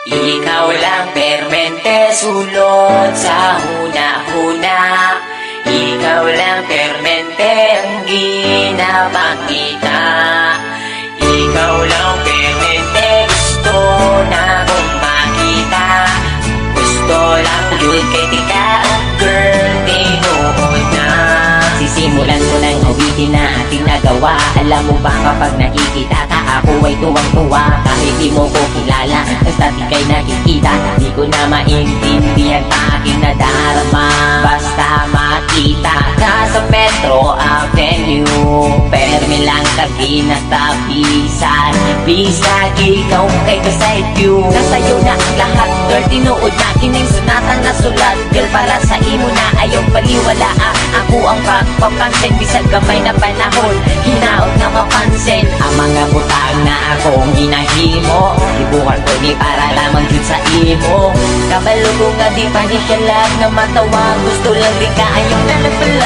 Ikaw lang permente sulod sa huna-huna. Ikaw lang permente ang ginapakita. Ikaw lang permente gusto na kong makita. Gusto lang yun kay tika girl, tinuod na. Sisimulan ko ng awitin na ating nagawa. Alam mo ba kapag nakikita ka ako ay tuwang-tuwa. Kahit di mo ko kilala, basta di kay nakikita. Di ko na maintindihan pa aking nadarama. Basta makita ka sa Metro Avenue, permi lang kaginatapisan. Bisag ikaw kay kaside view. Nasayo na ang lahat, girl, tinuod na kining sunatan na sulat. Girl, para sa imo na ayaw paliwala. Ako ang pagpapansin, bisag gamay na panahon, hinaot na mapansin ang mga butang na akong ginahimo. Ibukan ko ni para lamang dun sa imo. Kabalo ko nga di pa di siya lag na matawa. Gusto lang di ka ayaw na nagpala.